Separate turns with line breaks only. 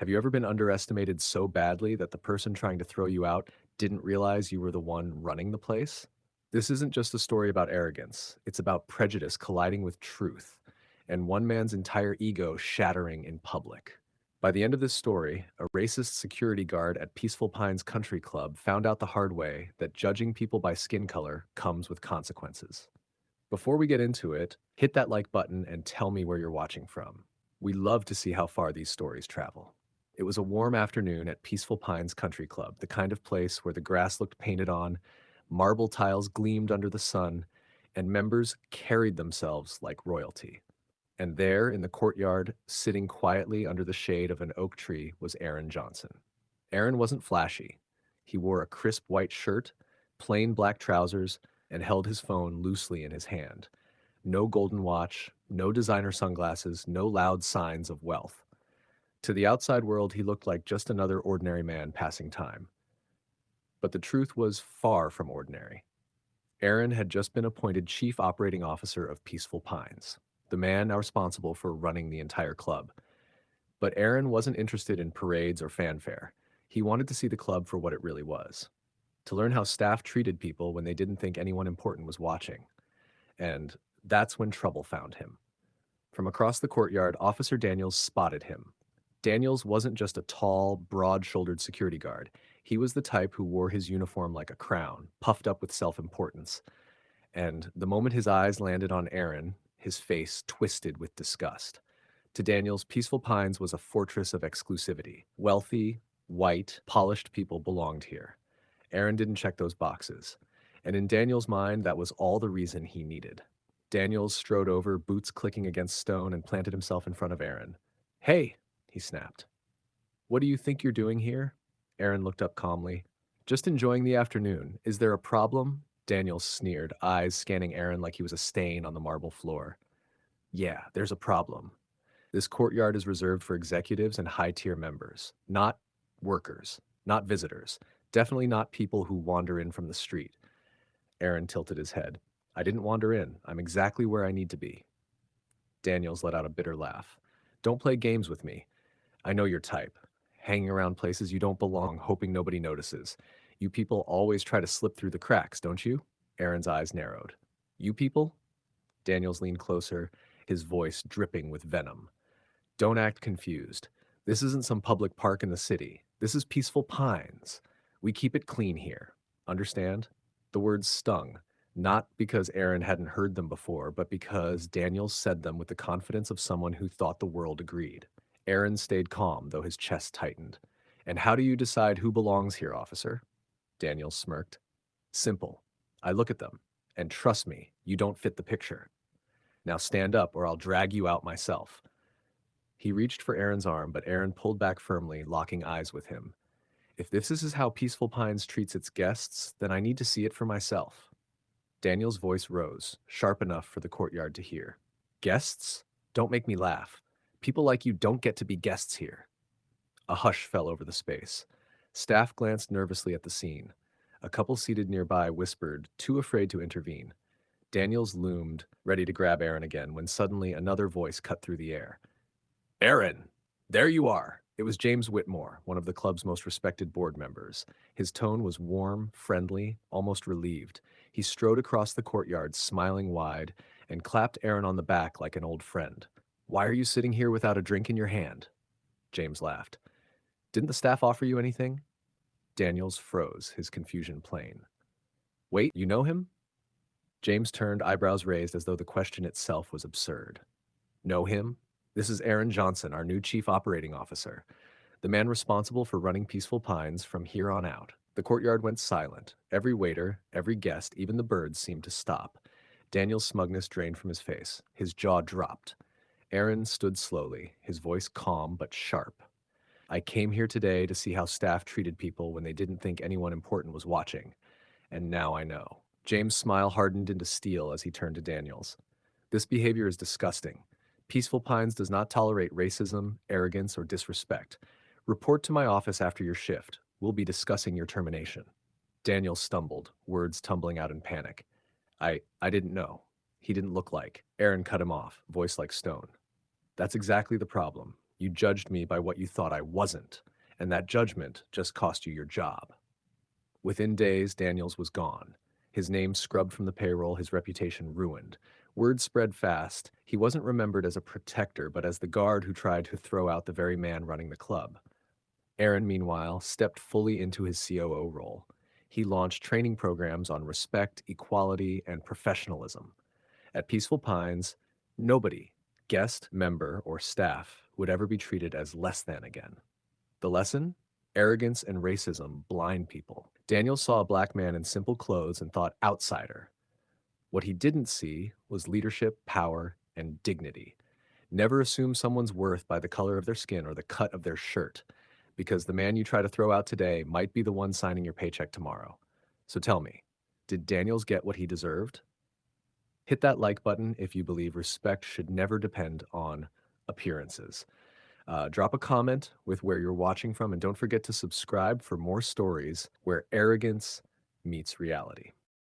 Have you ever been underestimated so badly that the person trying to throw you out didn't realize you were the one running the place? This isn't just a story about arrogance, it's about prejudice colliding with truth, and one man's entire ego shattering in public. By the end of this story, a racist security guard at Peaceful Pines Country Club found out the hard way that judging people by skin color comes with consequences. Before we get into it, hit that like button and tell me where you're watching from. We love to see how far these stories travel. It was a warm afternoon at Peaceful Pines Country Club, the kind of place where the grass looked painted on, marble tiles gleamed under the sun, and members carried themselves like royalty. And there, in the courtyard, sitting quietly under the shade of an oak tree, was Aaron Johnson. Aaron wasn't flashy. He wore a crisp white shirt, plain black trousers, and held his phone loosely in his hand. No golden watch, no designer sunglasses, no loud signs of wealth. To the outside world, he looked like just another ordinary man passing time. But the truth was far from ordinary. Aaron had just been appointed Chief Operating Officer of Peaceful Pines, the man now responsible for running the entire club. But Aaron wasn't interested in parades or fanfare. He wanted to see the club for what it really was, to learn how staff treated people when they didn't think anyone important was watching. And that's when trouble found him. From across the courtyard, Officer Daniels spotted him. Daniels wasn't just a tall, broad-shouldered security guard. He was the type who wore his uniform like a crown, puffed up with self-importance. And the moment his eyes landed on Aaron, his face twisted with disgust. To Daniels, Peaceful Pines was a fortress of exclusivity. Wealthy, white, polished people belonged here. Aaron didn't check those boxes. And in Daniels' mind, that was all the reason he needed. Daniels strode over, boots clicking against stone, and planted himself in front of Aaron. "Hey," he snapped. "What do you think you're doing here?" Aaron looked up calmly. "Just enjoying the afternoon. Is there a problem?" Daniels sneered, eyes scanning Aaron like he was a stain on the marble floor. "Yeah, there's a problem. This courtyard is reserved for executives and high-tier members, not workers, not visitors, definitely not people who wander in from the street." Aaron tilted his head. "I didn't wander in. I'm exactly where I need to be." Daniels let out a bitter laugh. "Don't play games with me. I know your type. Hanging around places you don't belong, hoping nobody notices. You people always try to slip through the cracks, don't you?" Aaron's eyes narrowed. "You people?" Daniels leaned closer, his voice dripping with venom. "Don't act confused. This isn't some public park in the city. This is Peaceful Pines. We keep it clean here. Understand?" The words stung, not because Aaron hadn't heard them before, but because Daniels said them with the confidence of someone who thought the world agreed. Aaron stayed calm, though his chest tightened. "And how do you decide who belongs here, officer?" Daniels smirked. "Simple. I look at them, and trust me, you don't fit the picture. Now stand up or I'll drag you out myself." He reached for Aaron's arm, but Aaron pulled back firmly, locking eyes with him. "If this is how Peaceful Pines treats its guests, then I need to see it for myself." Daniel's voice rose, sharp enough for the courtyard to hear. "Guests? Don't make me laugh. People like you don't get to be guests here." A hush fell over the space. Staff glanced nervously at the scene. A couple seated nearby whispered, too afraid to intervene. Daniels loomed, ready to grab Aaron again, when suddenly another voice cut through the air. "Aaron, there you are." It was James Whitmore, one of the club's most respected board members. His tone was warm, friendly, almost relieved. He strode across the courtyard, smiling wide, and clapped Aaron on the back like an old friend. "Why are you sitting here without a drink in your hand?" James laughed. "Didn't the staff offer you anything?" Daniels froze, his confusion plain. "Wait, you know him?" James turned, eyebrows raised as though the question itself was absurd. "Know him? This is Aaron Johnson, our new chief operating officer, the man responsible for running Peaceful Pines from here on out." The courtyard went silent. Every waiter, every guest, even the birds seemed to stop. Daniel's smugness drained from his face. His jaw dropped. Aaron stood slowly, his voice calm but sharp. "I came here today to see how staff treated people when they didn't think anyone important was watching. And now I know." James' smile hardened into steel as he turned to Daniels. "This behavior is disgusting. Peaceful Pines does not tolerate racism, arrogance, or disrespect. Report to my office after your shift. We'll be discussing your termination." Daniel stumbled, words tumbling out in panic. I didn't know. He didn't look like." Aaron cut him off, voice like stone. "That's exactly the problem. You judged me by what you thought I wasn't, and that judgment just cost you your job. Within days, Daniels was gone. His name scrubbed from the payroll, his reputation ruined. Word spread fast. He wasn't remembered as a protector, but as the guard who tried to throw out the very man running the club. Aaron, meanwhile, stepped fully into his COO role. He launched training programs on respect, equality, and professionalism. At Peaceful Pines, nobody, guest, member, or staff, would ever be treated as less than again. The lesson? Arrogance and racism blind people. Daniel saw a black man in simple clothes and thought outsider. What he didn't see was leadership, power, and dignity. Never assume someone's worth by the color of their skin or the cut of their shirt, because the man you try to throw out today might be the one signing your paycheck tomorrow. So tell me, did Daniels get what he deserved? Hit that like button if you believe respect should never depend on appearances. Drop a comment with where you're watching from, and don't forget to subscribe for more stories where arrogance meets reality.